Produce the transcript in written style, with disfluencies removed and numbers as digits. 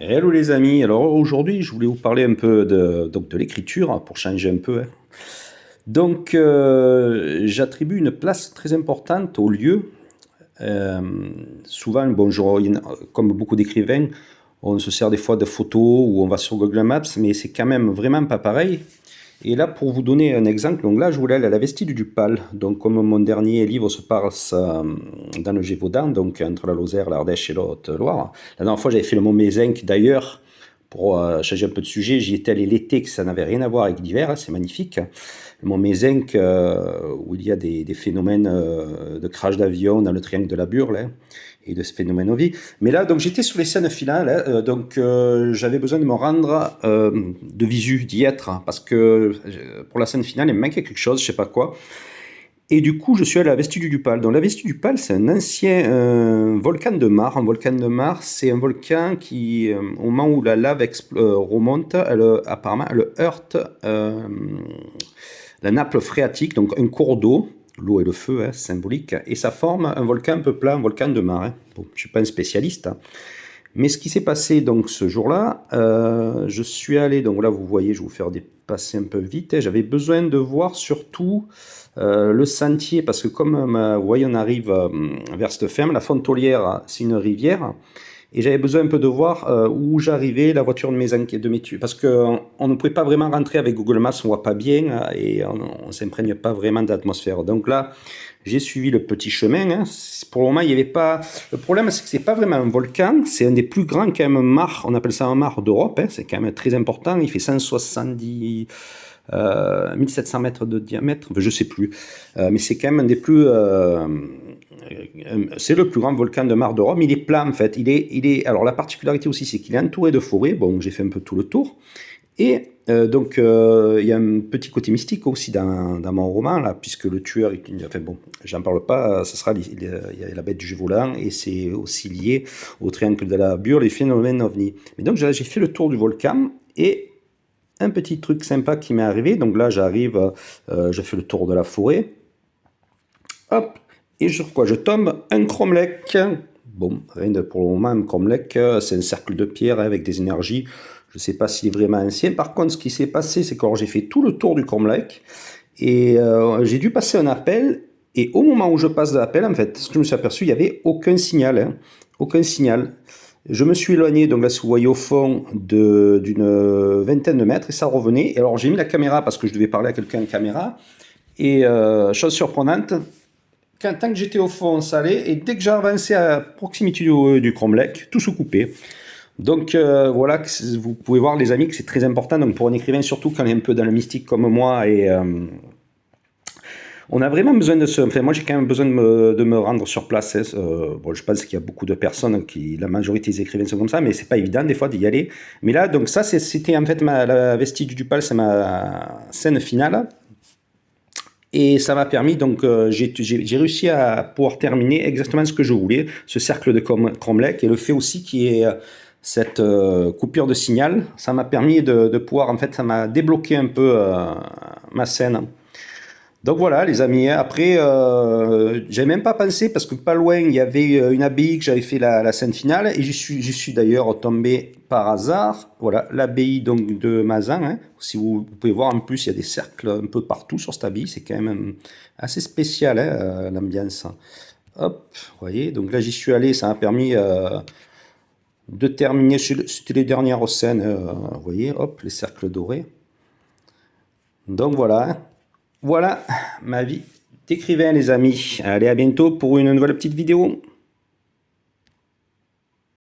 Hello les amis, alors aujourd'hui je voulais vous parler un peu de l'écriture pour changer un peu, hein. Donc j'attribue une place très importante au lieu. Euh, Souvent, bon, comme beaucoup d'écrivains, on se sert des fois de photos ou on va sur Google Maps, mais c'est quand même vraiment pas pareil. Et là, pour vous donner un exemple, donc là, je voulais aller à la Vestide du Pal. Donc, comme mon dernier livre se passe dans le Gévaudan, donc entre la Lozère, l'Ardèche et la Haute-Loire. La dernière fois, j'avais fait le Mont Mézenc d'ailleurs, pour changer un peu de sujet. J'y étais allé l'été, que ça n'avait rien à voir avec l'hiver, hein, c'est magnifique. Le Mont Mézenc, où il y a des phénomènes de crash d'avion dans le triangle de la Burle, hein, et de ce phénomène vie. Mais là, donc j'étais sur les scènes finales, hein, donc j'avais besoin de me rendre de visu, d'y être, hein, parce que pour la scène finale, il me manquait quelque chose, je sais pas quoi. Et du coup, je suis allé à la Vestide du Pal. Donc la Vestide du Pal, c'est un ancien volcan de marre. Un volcan de marre, c'est un volcan qui, au moment où la lave remonte, apparemment, elle heurte la nappe phréatique, donc un cours d'eau. L'eau et le feu, hein, symbolique, et ça forme un volcan un peu plat, un volcan de marre, hein. Bon, je ne suis pas un spécialiste, hein. Mais ce qui s'est passé donc ce jour-là, je suis allé, donc là vous voyez, je vais vous faire passer un peu vite, hein. J'avais besoin de voir surtout le sentier, parce que comme vous voyez, on arrive vers cette ferme, la Fontolière, c'est une rivière, et j'avais besoin un peu de voir où j'arrivais, la voiture de mes parce qu'on ne pouvait pas vraiment rentrer avec Google Maps, on voit pas bien et on ne s'imprègne pas vraiment d'atmosphère. Donc là, j'ai suivi le petit chemin, hein. Pour le moment, il n'y avait pas. Le problème, c'est que c'est pas vraiment un volcan, c'est un des plus grands quand même mares. On appelle ça un mare d'Europe, hein. C'est quand même très important. Il fait 170. 1700 mètres de diamètre, je sais plus, mais c'est quand même un des plus, c'est le plus grand volcan de marre d'Europe. Il est plat en fait. Alors la particularité aussi, c'est qu'il est entouré de forêts. Bon, j'ai fait un peu tout le tour. Et donc il y a un petit côté mystique aussi dans mon roman là, puisque le tueur, enfin bon, j'en parle pas. Ce sera il y a la bête du Gévaudan et c'est aussi lié au triangle de la Burle, les phénomènes ovni. Mais donc j'ai fait le tour du volcan et un petit truc sympa qui m'est arrivé. Donc là, j'arrive, je fais le tour de la forêt. Hop, et sur quoi je tombe? Un cromlech. Bon, rien de pour le moment, un cromlech, c'est un cercle de pierre avec des énergies. Je ne sais pas s'il est vraiment ancien. Par contre, ce qui s'est passé, c'est que j'ai fait tout le tour du cromlech et j'ai dû passer un appel. Et au moment où je passe l'appel, en fait, ce que je me suis aperçu, il n'y avait aucun signal, hein, aucun signal. Je me suis éloigné, donc là, si vous voyez au fond, d'une vingtaine de mètres, et ça revenait. Et alors, j'ai mis la caméra parce que je devais parler à quelqu'un en caméra. Et chose surprenante, tant que j'étais au fond, ça allait. Et dès que j'ai avancé à proximité du cromlech, tout se coupait. Donc voilà, vous pouvez voir les amis que c'est très important. Donc pour un écrivain, surtout quand il est un peu dans le mystique comme moi, et on a vraiment besoin de se. Enfin, moi j'ai quand même besoin de me rendre sur place, hein. Bon, je pense qu'il y a beaucoup de personnes la majorité des écrivains sont comme ça, mais c'est pas évident des fois d'y aller. Mais là, donc ça, c'était en fait la Vestige du Pal, c'est ma scène finale. Et ça m'a permis, donc j'ai réussi à pouvoir terminer exactement ce que je voulais, ce cercle de cromlech, et le fait aussi qu'il y ait cette coupure de signal, ça m'a permis de pouvoir, en fait, ça m'a débloqué un peu ma scène. Donc voilà les amis, hein. Après j'avais même pas pensé parce que pas loin il y avait une abbaye que j'avais fait la scène finale et j'y suis d'ailleurs tombé par hasard. Voilà l'abbaye donc de Mazan, hein. Si vous pouvez voir en plus il y a des cercles un peu partout sur cette abbaye, c'est quand même assez spécial, hein, l'ambiance. Hop, vous voyez, donc là j'y suis allé, ça m'a permis de terminer, c'était les dernières scènes, vous voyez, hop, les cercles dorés. Donc voilà, hein. Voilà ma vie d'écrivain les amis. Allez, à bientôt pour une nouvelle petite vidéo.